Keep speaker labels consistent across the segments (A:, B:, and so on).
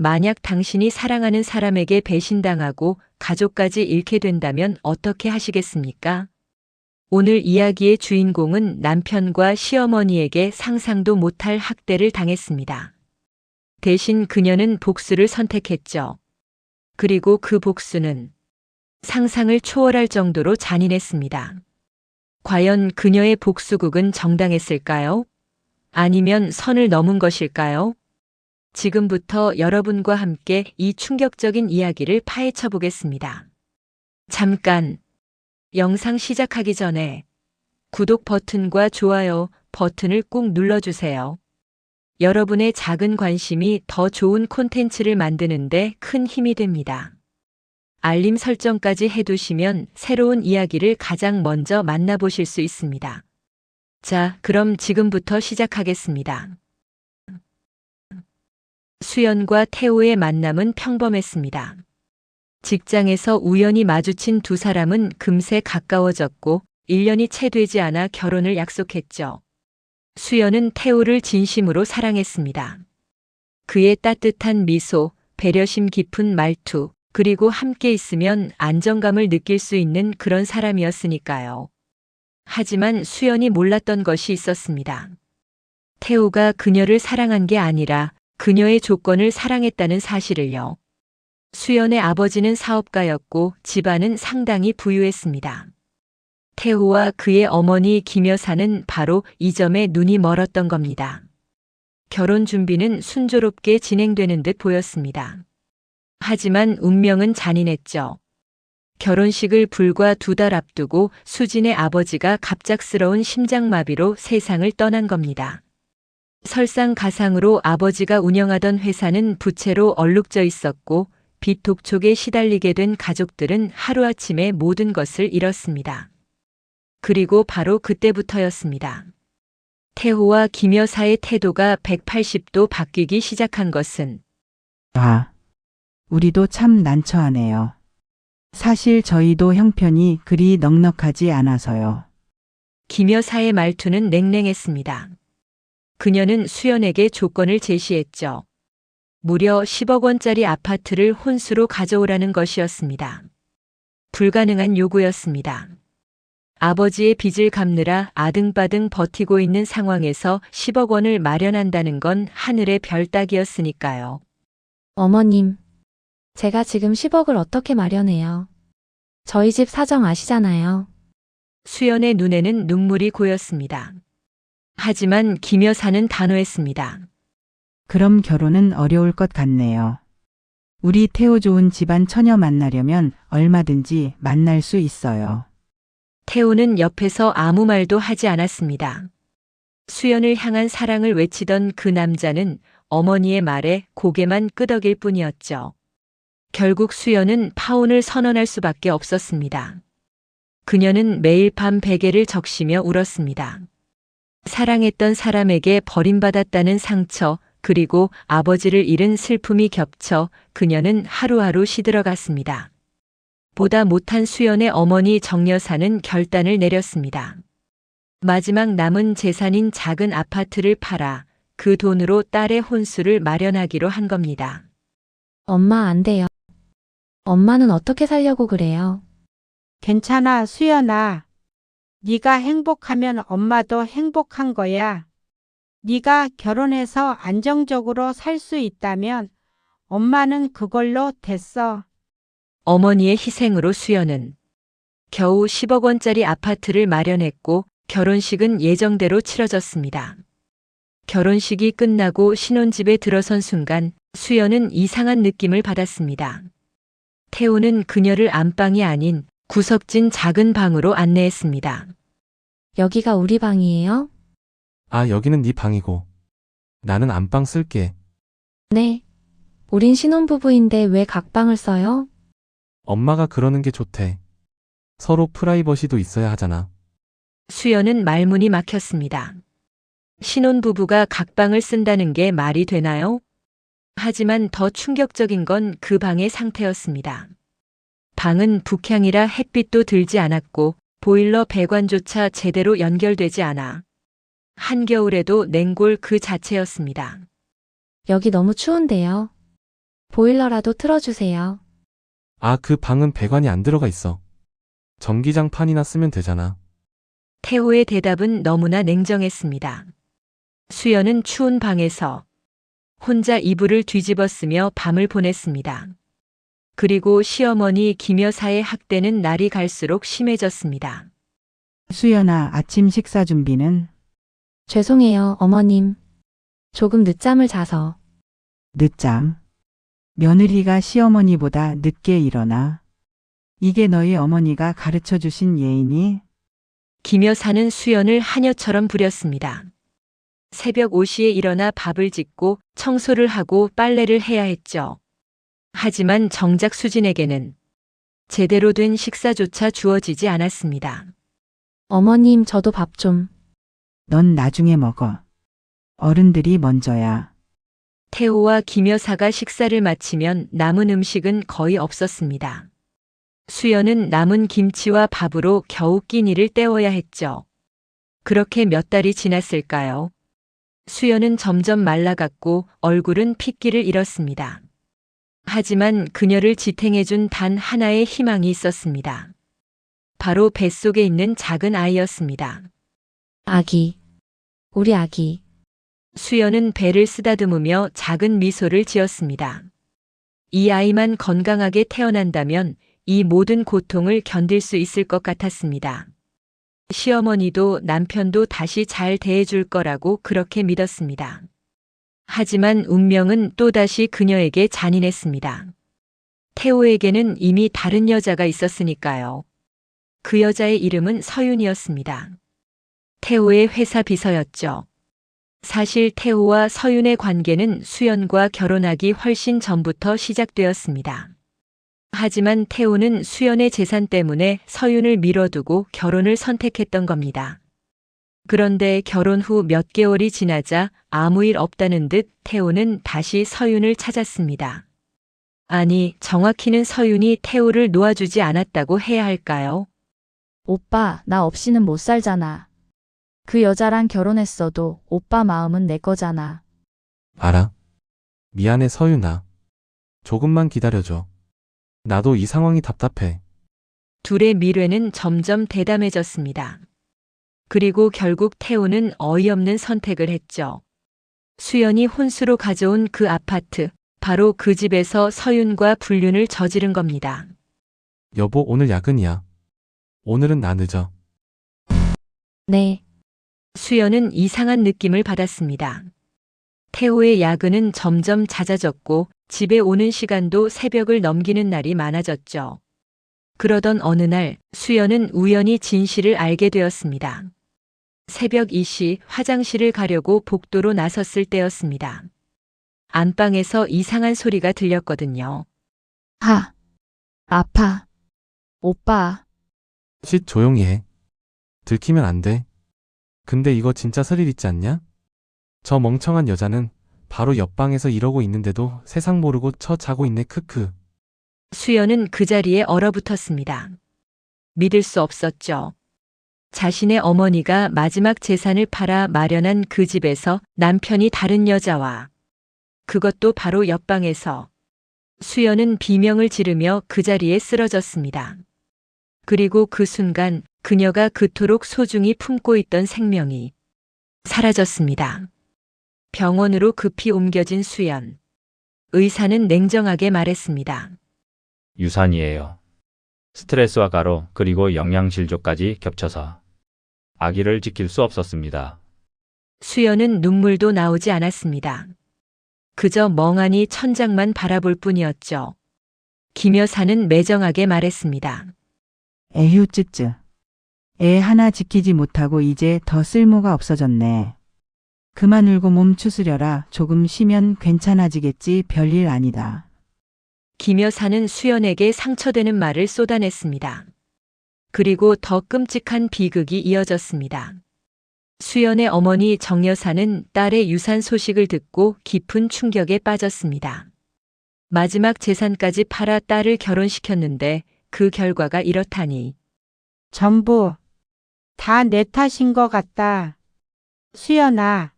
A: 만약 당신이 사랑하는 사람에게 배신당하고 가족까지 잃게 된다면 어떻게 하시겠습니까? 오늘 이야기의 주인공은 남편과 시어머니에게 상상도 못할 학대를 당했습니다. 대신 그녀는 복수를 선택했죠. 그리고 그 복수는 상상을 초월할 정도로 잔인했습니다. 과연 그녀의 복수극은 정당했을까요? 아니면 선을 넘은 것일까요? 지금부터 여러분과 함께 이 충격적인 이야기를 파헤쳐 보겠습니다. 잠깐, 영상 시작하기 전에 구독 버튼과 좋아요 버튼을 꾹 눌러주세요. 여러분의 작은 관심이 더 좋은 콘텐츠를 만드는데 큰 힘이 됩니다. 알림 설정까지 해두시면 새로운 이야기를 가장 먼저 만나보실 수 있습니다. 자, 그럼 지금부터 시작하겠습니다. 수연과 태호의 만남은 평범했습니다. 직장에서 우연히 마주친 두 사람은 금세 가까워졌고 1년이 채 되지 않아 결혼을 약속했죠. 수연은 태호를 진심으로 사랑했습니다. 그의 따뜻한 미소, 배려심 깊은 말투, 그리고 함께 있으면 안정감을 느낄 수 있는 그런 사람이었으니까요. 하지만 수연이 몰랐던 것이 있었습니다. 태호가 그녀를 사랑한 게 아니라 그녀의 조건을 사랑했다는 사실을요. 수연의 아버지는 사업가였고 집안은 상당히 부유했습니다. 태호와 그의 어머니 김 여사는 바로 이 점에 눈이 멀었던 겁니다. 결혼 준비는 순조롭게 진행되는 듯 보였습니다. 하지만 운명은 잔인했죠. 결혼식을 불과 2달 앞두고 수진의 아버지가 갑작스러운 심장마비로 세상을 떠난 겁니다. 설상가상으로 아버지가 운영하던 회사는 부채로 얼룩져 있었고 빚 독촉에 시달리게 된 가족들은 하루아침에 모든 것을 잃었습니다. 그리고 바로 그때부터였습니다. 태호와 김 여사의 태도가 180도 바뀌기 시작한 것은
B: 우리도 참 난처하네요. 사실 저희도 형편이 그리 넉넉하지 않아서요.
A: 김 여사의 말투는 냉랭했습니다. 그녀는 수연에게 조건을 제시했죠. 무려 10억 원짜리 아파트를 혼수로 가져오라는 것이었습니다. 불가능한 요구였습니다. 아버지의 빚을 갚느라 아등바등 버티고 있는 상황에서 10억 원을 마련한다는 건 하늘의 별 따기였으니까요.
C: 어머님, 제가 지금 10억을 어떻게 마련해요? 저희 집 사정 아시잖아요.
A: 수연의 눈에는 눈물이 고였습니다. 하지만 김 여사는 단호했습니다.
B: 그럼 결혼은 어려울 것 같네요. 우리 태호 좋은 집안 처녀 만나려면 얼마든지 만날 수 있어요.
A: 태호는 옆에서 아무 말도 하지 않았습니다. 수연을 향한 사랑을 외치던 그 남자는 어머니의 말에 고개만 끄덕일 뿐이었죠. 결국 수연은 파혼을 선언할 수밖에 없었습니다. 그녀는 매일 밤 베개를 적시며 울었습니다. 사랑했던 사람에게 버림받았다는 상처, 그리고 아버지를 잃은 슬픔이 겹쳐 그녀는 하루하루 시들어갔습니다. 보다 못한 수연의 어머니 정 여사는 결단을 내렸습니다. 마지막 남은 재산인 작은 아파트를 팔아 그 돈으로 딸의 혼수를 마련하기로 한 겁니다.
C: 엄마 안 돼요. 엄마는 어떻게 살려고 그래요?
D: 괜찮아, 수연아. 네가 행복하면 엄마도 행복한 거야. 네가 결혼해서 안정적으로 살 수 있다면 엄마는 그걸로 됐어.
A: 어머니의 희생으로 수연은 겨우 10억 원짜리 아파트를 마련했고 결혼식은 예정대로 치러졌습니다. 결혼식이 끝나고 신혼집에 들어선 순간 수연은 이상한 느낌을 받았습니다. 태호는 그녀를 안방이 아닌 구석진 작은 방으로 안내했습니다.
C: 여기가 우리 방이에요?
E: 아, 여기는 네 방이고. 나는 안방 쓸게.
C: 네. 우린 신혼부부인데 왜 각방을 써요?
E: 엄마가 그러는 게 좋대. 서로 프라이버시도 있어야 하잖아.
A: 수연은 말문이 막혔습니다. 신혼부부가 각방을 쓴다는 게 말이 되나요? 하지만 더 충격적인 건 그 방의 상태였습니다. 방은 북향이라 햇빛도 들지 않았고 보일러 배관조차 제대로 연결되지 않아 한겨울에도 냉골 그 자체였습니다.
C: 여기 너무 추운데요. 보일러라도 틀어주세요.
E: 아, 그 방은 배관이 안 들어가 있어. 전기장판이나 쓰면 되잖아.
A: 태호의 대답은 너무나 냉정했습니다. 수연은 추운 방에서 혼자 이불을 뒤집어 쓰며 밤을 보냈습니다. 그리고 시어머니 김 여사의 학대는 날이 갈수록 심해졌습니다.
B: 수연아, 아침 식사 준비는?
C: 죄송해요, 어머님. 조금 늦잠을 자서.
B: 늦잠. 며느리가 시어머니보다 늦게 일어나. 이게 너희 어머니가 가르쳐 주신 예의니?
A: 김 여사는 수연을 하녀처럼 부렸습니다. 새벽 5시에 일어나 밥을 짓고 청소를 하고 빨래를 해야 했죠. 하지만 정작 수진에게는 제대로 된 식사조차 주어지지 않았습니다.
C: 어머님, 저도 밥 좀.
B: 넌 나중에 먹어. 어른들이 먼저야.
A: 태호와 김 여사가 식사를 마치면 남은 음식은 거의 없었습니다. 수연은 남은 김치와 밥으로 겨우 끼니를 때워야 했죠. 그렇게 몇 달이 지났을까요? 수연은 점점 말라갔고 얼굴은 핏기를 잃었습니다. 하지만 그녀를 지탱해준 단 하나의 희망이 있었습니다. 바로 뱃속에 있는 작은 아이였습니다.
C: 아기. 우리 아기.
A: 수연은 배를 쓰다듬으며 작은 미소를 지었습니다. 이 아이만 건강하게 태어난다면 이 모든 고통을 견딜 수 있을 것 같았습니다. 시어머니도 남편도 다시 잘 대해줄 거라고 그렇게 믿었습니다. 하지만 운명은 또다시 그녀에게 잔인했습니다. 태호에게는 이미 다른 여자가 있었으니까요. 그 여자의 이름은 서윤이었습니다. 태호의 회사 비서였죠. 사실 태호와 서윤의 관계는 수연과 결혼하기 훨씬 전부터 시작되었습니다. 하지만 태호는 수연의 재산 때문에 서윤을 미뤄두고 결혼을 선택했던 겁니다. 그런데 결혼 후 몇 개월이 지나자 아무 일 없다는 듯 태호는 다시 서윤을 찾았습니다. 아니, 정확히는 서윤이 태호를 놓아주지 않았다고 해야 할까요?
F: 오빠, 나 없이는 못 살잖아. 그 여자랑 결혼했어도 오빠 마음은 내 거잖아.
E: 알아. 미안해, 서윤아. 조금만 기다려줘. 나도 이 상황이 답답해.
A: 둘의 미래는 점점 대담해졌습니다. 그리고 결국 태호는 어이없는 선택을 했죠. 수연이 혼수로 가져온 그 아파트, 바로 그 집에서 서윤과 불륜을 저지른 겁니다.
E: 여보, 오늘 야근이야. 오늘은 나 늦어.
C: 네.
A: 수연은 이상한 느낌을 받았습니다. 태호의 야근은 점점 잦아졌고 집에 오는 시간도 새벽을 넘기는 날이 많아졌죠. 그러던 어느 날 수연은 우연히 진실을 알게 되었습니다. 새벽 2시 화장실을 가려고 복도로 나섰을 때였습니다. 안방에서 이상한 소리가 들렸거든요.
F: 아파. 오빠,
E: 쉿, 조용히 해. 들키면 안 돼. 근데 이거 진짜 스릴 있지 않냐? 저 멍청한 여자는 바로 옆방에서 이러고 있는데도 세상 모르고 자고 있네, 크크.
A: 수연은 그 자리에 얼어붙었습니다. 믿을 수 없었죠. 자신의 어머니가 마지막 재산을 팔아 마련한 그 집에서 남편이 다른 여자와, 그것도 바로 옆방에서. 수연은 비명을 지르며 그 자리에 쓰러졌습니다. 그리고 그 순간 그녀가 그토록 소중히 품고 있던 생명이 사라졌습니다. 병원으로 급히 옮겨진 수연. 의사는 냉정하게 말했습니다.
G: 유산이에요. 스트레스와 가로 그리고 영양실조까지 겹쳐서 아기를 지킬 수 없었습니다.
A: 수연은 눈물도 나오지 않았습니다. 그저 멍하니 천장만 바라볼 뿐이었죠. 김 여사는 매정하게 말했습니다.
B: 에휴, 쯔쯔. 애 하나 지키지 못하고 이제 더 쓸모가 없어졌네. 그만 울고 몸 추스려라. 조금 쉬면 괜찮아지겠지. 별일 아니다.
A: 김 여사는 수연에게 상처되는 말을 쏟아냈습니다. 그리고 더 끔찍한 비극이 이어졌습니다. 수연의 어머니 정 여사는 딸의 유산 소식을 듣고 깊은 충격에 빠졌습니다. 마지막 재산까지 팔아 딸을 결혼시켰는데 그 결과가 이렇다니.
D: 전부 다 내 탓인 것 같다. 수연아,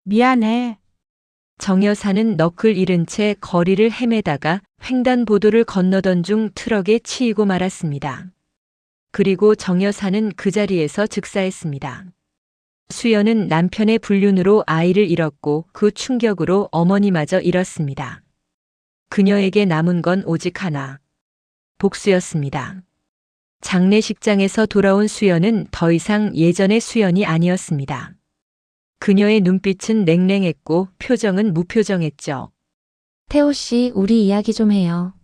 D: 미안해.
A: 정 여사는 너클 잃은 채 거리를 헤매다가 횡단보도를 건너던 중 트럭에 치이고 말았습니다. 그리고 정 여사는 그 자리에서 즉사했습니다. 수연은 남편의 불륜으로 아이를 잃었고 그 충격으로 어머니마저 잃었습니다. 그녀에게 남은 건 오직 하나. 복수였습니다. 장례식장에서 돌아온 수연은 더 이상 예전의 수연이 아니었습니다. 그녀의 눈빛은 냉랭했고 표정은 무표정했죠.
C: 태호 씨, 우리 이야기 좀 해요.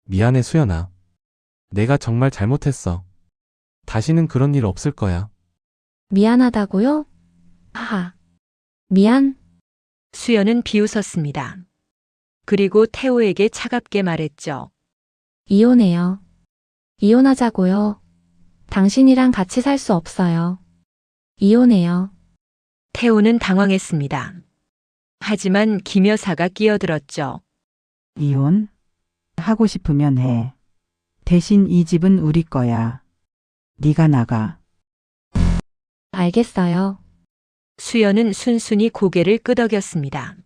E: 미안해, 수연아. 내가 정말 잘못했어. 다시는 그런 일 없을 거야.
C: 미안하다고요? 하하. 미안?
A: 수연은 비웃었습니다. 그리고 태호에게 차갑게 말했죠.
C: 이혼해요. 이혼하자고요. 당신이랑 같이 살 수 없어요. 이혼해요.
A: 태호는 당황했습니다. 하지만 김 여사가 끼어들었죠.
B: 이혼? 하고 싶으면 해. 대신 이 집은 우리 거야. 네가 나가.
C: 알겠어요.
A: 수연은 순순히 고개를 끄덕였습니다.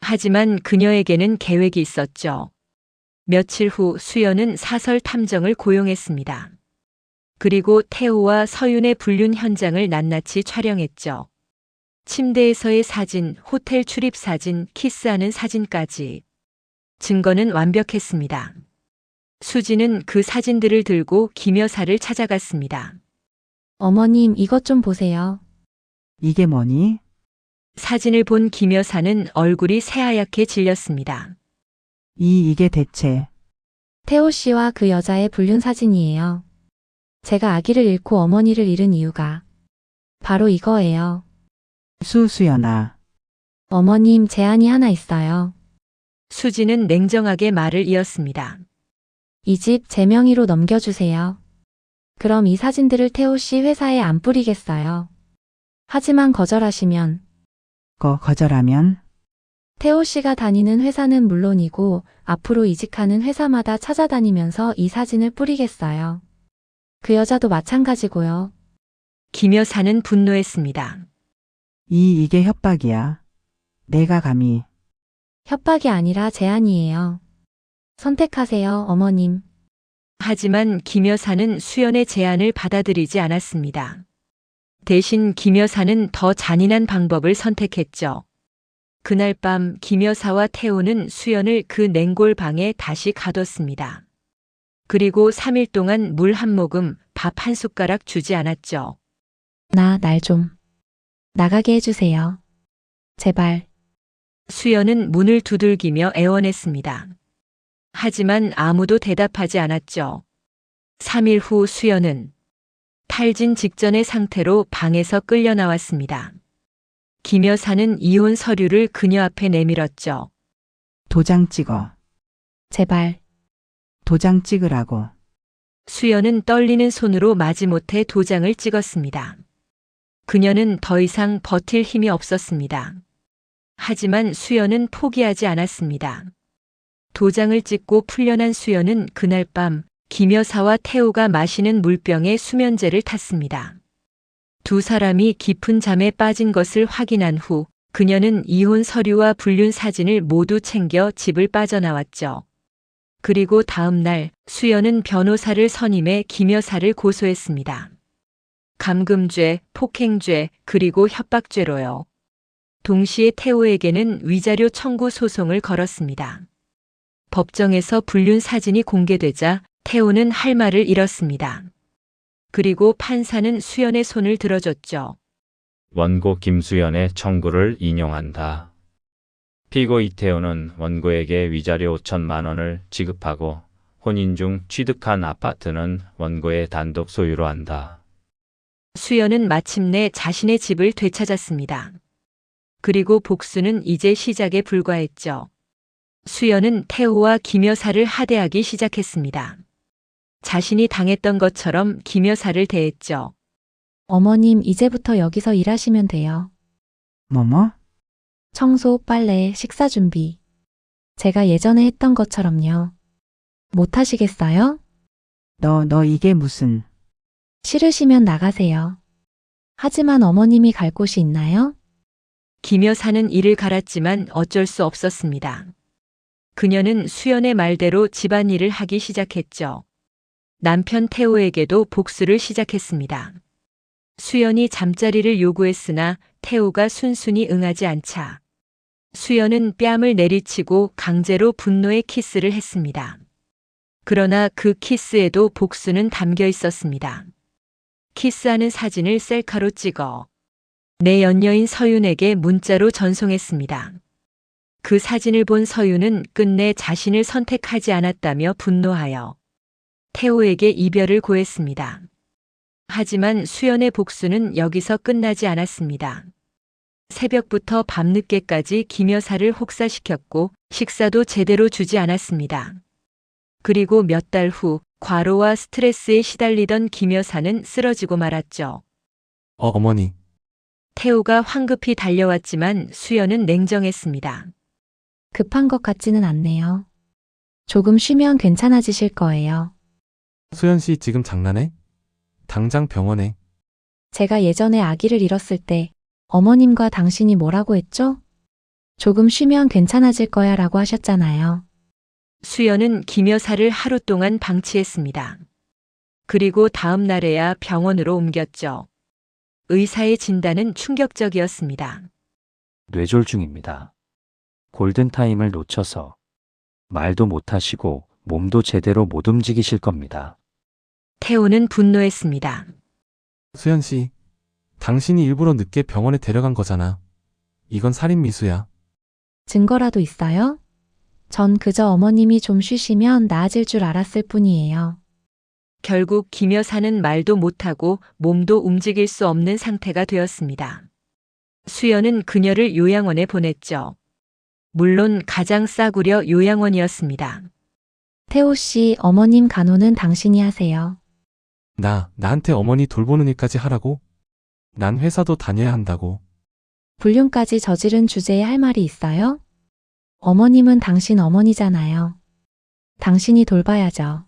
A: 하지만 그녀에게는 계획이 있었죠. 며칠 후 수연은 사설 탐정을 고용했습니다. 그리고 태호와 서윤의 불륜 현장을 낱낱이 촬영했죠. 침대에서의 사진, 호텔 출입 사진, 키스하는 사진까지. 증거는 완벽했습니다. 수지는 그 사진들을 들고 김 여사를 찾아갔습니다.
C: 어머님, 이것 좀 보세요.
B: 이게 뭐니?
A: 사진을 본 김 여사는 얼굴이 새하얗게 질렸습니다.
B: 이게 대체.
C: 태호 씨와 그 여자의 불륜 사진이에요. 제가 아기를 잃고 어머니를 잃은 이유가 바로 이거예요.
B: 수연아.
C: 어머님, 제안이 하나 있어요.
A: 수지는 냉정하게 말을 이었습니다.
C: 이 집 제 명의로 넘겨주세요. 그럼 이 사진들을 태호 씨 회사에 안 뿌리겠어요. 하지만 거절하시면
B: 거절하면?
C: 태호 씨가 다니는 회사는 물론이고 앞으로 이직하는 회사마다 찾아다니면서 이 사진을 뿌리겠어요. 그 여자도 마찬가지고요.
A: 김 여사는 분노했습니다.
B: 이게 협박이야. 내가 감히.
C: 협박이 아니라 제안이에요. 선택하세요, 어머님.
A: 하지만 김 여사는 수연의 제안을 받아들이지 않았습니다. 대신 김 여사는 더 잔인한 방법을 선택했죠. 그날 밤 김 여사와 태호는 수연을 그 냉골 방에 다시 가뒀습니다. 그리고 3일 동안 물 한 모금, 밥 한 숟가락 주지 않았죠.
C: 날 좀 나가게 해주세요. 제발.
A: 수연은 문을 두들기며 애원했습니다. 하지만 아무도 대답하지 않았죠. 3일 후 수연은 탈진 직전의 상태로 방에서 끌려 나왔습니다. 김 여사는 이혼 서류를 그녀 앞에 내밀었죠.
B: 도장 찍어.
C: 제발.
B: 도장 찍으라고.
A: 수연은 떨리는 손으로 마지못해 도장을 찍었습니다. 그녀는 더 이상 버틸 힘이 없었습니다. 하지만 수연은 포기하지 않았습니다. 도장을 찍고 풀려난 수연은 그날 밤 김 여사와 태호가 마시는 물병에 수면제를 탔습니다. 두 사람이 깊은 잠에 빠진 것을 확인한 후 그녀는 이혼 서류와 불륜 사진을 모두 챙겨 집을 빠져나왔죠. 그리고 다음 날 수연은 변호사를 선임해 김 여사를 고소했습니다. 감금죄, 폭행죄, 그리고 협박죄로요. 동시에 태호에게는 위자료 청구 소송을 걸었습니다. 법정에서 불륜 사진이 공개되자 태호는 할 말을 잃었습니다. 그리고 판사는 수연의 손을 들어줬죠.
G: 원고 김수연의 청구를 인용한다. 피고 이태호는 원고에게 위자료 5천만 원을 지급하고 혼인 중 취득한 아파트는 원고의 단독 소유로 한다.
A: 수연은 마침내 자신의 집을 되찾았습니다. 그리고 복수는 이제 시작에 불과했죠. 수연은 태호와 김 여사를 하대하기 시작했습니다. 자신이 당했던 것처럼 김 여사를 대했죠.
C: 어머님, 이제부터 여기서 일하시면 돼요.
B: 뭐뭐?
C: 청소, 빨래, 식사 준비. 제가 예전에 했던 것처럼요. 못 하시겠어요?
B: 너 이게 무슨.
C: 싫으시면 나가세요. 하지만 어머님이 갈 곳이 있나요?
A: 김 여사는 이를 갈았지만 어쩔 수 없었습니다. 그녀는 수연의 말대로 집안일을 하기 시작했죠. 남편 태호에게도 복수를 시작했습니다. 수연이 잠자리를 요구했으나 태호가 순순히 응하지 않자 수연은 뺨을 내리치고 강제로 분노의 키스를 했습니다. 그러나 그 키스에도 복수는 담겨 있었습니다. 키스하는 사진을 셀카로 찍어 내 연녀인 서윤에게 문자로 전송했습니다. 그 사진을 본 서윤은 끝내 자신을 선택하지 않았다며 분노하여 태호에게 이별을 고했습니다. 하지만 수연의 복수는 여기서 끝나지 않았습니다. 새벽부터 밤늦게까지 김 여사를 혹사시켰고 식사도 제대로 주지 않았습니다. 그리고 몇 달 후 과로와 스트레스에 시달리던 김 여사는 쓰러지고 말았죠.
E: 어머니.
A: 태호가 황급히 달려왔지만 수연은 냉정했습니다.
C: 급한 것 같지는 않네요. 조금 쉬면 괜찮아지실 거예요.
E: 수연 씨 지금 장난해? 당장 병원에.
C: 제가 예전에 아기를 잃었을 때 어머님과 당신이 뭐라고 했죠? 조금 쉬면 괜찮아질 거야 라고 하셨잖아요.
A: 수연은 김 여사를 하루 동안 방치했습니다. 그리고 다음 날에야 병원으로 옮겼죠. 의사의 진단은 충격적이었습니다.
H: 뇌졸중입니다. 골든타임을 놓쳐서 말도 못하시고 몸도 제대로 못 움직이실 겁니다.
A: 태호는 분노했습니다.
E: 수연 씨, 당신이 일부러 늦게 병원에 데려간 거잖아. 이건 살인 미수야.
C: 증거라도 있어요? 전 그저 어머님이 좀 쉬시면 나아질 줄 알았을 뿐이에요.
A: 결국 김 여사는 말도 못하고 몸도 움직일 수 없는 상태가 되었습니다. 수연은 그녀를 요양원에 보냈죠. 물론 가장 싸구려 요양원이었습니다.
C: 태호 씨, 어머님 간호는 당신이 하세요.
E: 나한테 어머니 돌보는 일까지 하라고? 난 회사도 다녀야 한다고.
C: 불륜까지 저지른 주제에 할 말이 있어요? 어머님은 당신 어머니잖아요. 당신이 돌봐야죠.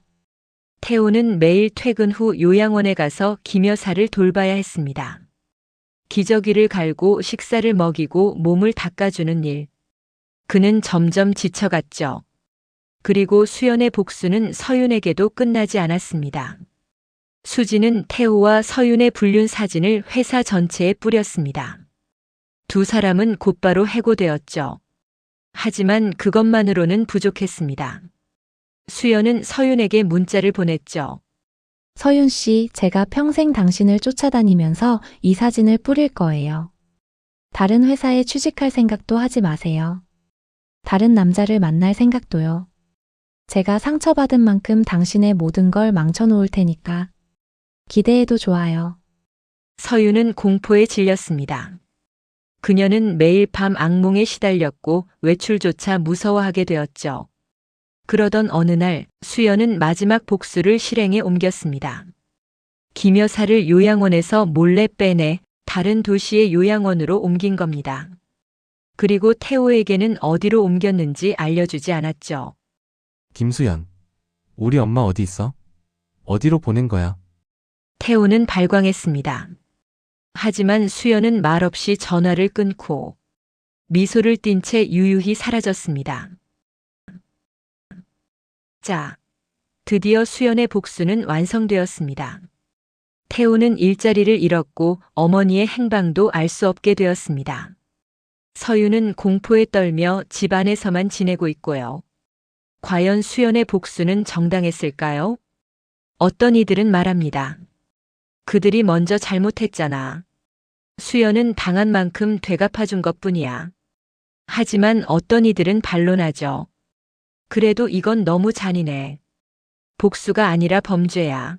A: 태호는 매일 퇴근 후 요양원에 가서 김 여사를 돌봐야 했습니다. 기저귀를 갈고 식사를 먹이고 몸을 닦아주는 일. 그는 점점 지쳐갔죠. 그리고 수연의 복수는 서윤에게도 끝나지 않았습니다. 수지는 태호와 서윤의 불륜 사진을 회사 전체에 뿌렸습니다. 두 사람은 곧바로 해고되었죠. 하지만 그것만으로는 부족했습니다. 수연은 서윤에게 문자를 보냈죠.
C: 서윤 씨, 제가 평생 당신을 쫓아다니면서 이 사진을 뿌릴 거예요. 다른 회사에 취직할 생각도 하지 마세요. 다른 남자를 만날 생각도요. 제가 상처받은 만큼 당신의 모든 걸 망쳐놓을 테니까. 기대해도 좋아요.
A: 서윤은 공포에 질렸습니다. 그녀는 매일 밤 악몽에 시달렸고 외출조차 무서워하게 되었죠. 그러던 어느 날 수연은 마지막 복수를 실행에 옮겼습니다. 김 여사를 요양원에서 몰래 빼내 다른 도시의 요양원으로 옮긴 겁니다. 그리고 태호에게는 어디로 옮겼는지 알려주지 않았죠.
E: 김수연, 우리 엄마 어디 있어? 어디로 보낸 거야?
A: 태호는 발광했습니다. 하지만 수연은 말없이 전화를 끊고 미소를 띤 채 유유히 사라졌습니다. 자, 드디어 수연의 복수는 완성되었습니다. 태호는 일자리를 잃었고 어머니의 행방도 알 수 없게 되었습니다. 서윤은 공포에 떨며 집 안에서만 지내고 있고요. 과연 수연의 복수는 정당했을까요? 어떤 이들은 말합니다. 그들이 먼저 잘못했잖아. 수연은 당한 만큼 되갚아준 것뿐이야. 하지만 어떤 이들은 반론하죠. 그래도 이건 너무 잔인해. 복수가 아니라 범죄야.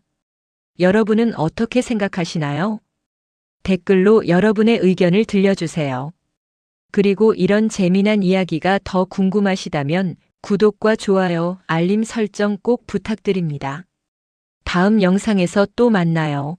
A: 여러분은 어떻게 생각하시나요? 댓글로 여러분의 의견을 들려주세요. 그리고 이런 재미난 이야기가 더 궁금하시다면 구독과 좋아요, 알림 설정 꼭 부탁드립니다. 다음 영상에서 또 만나요.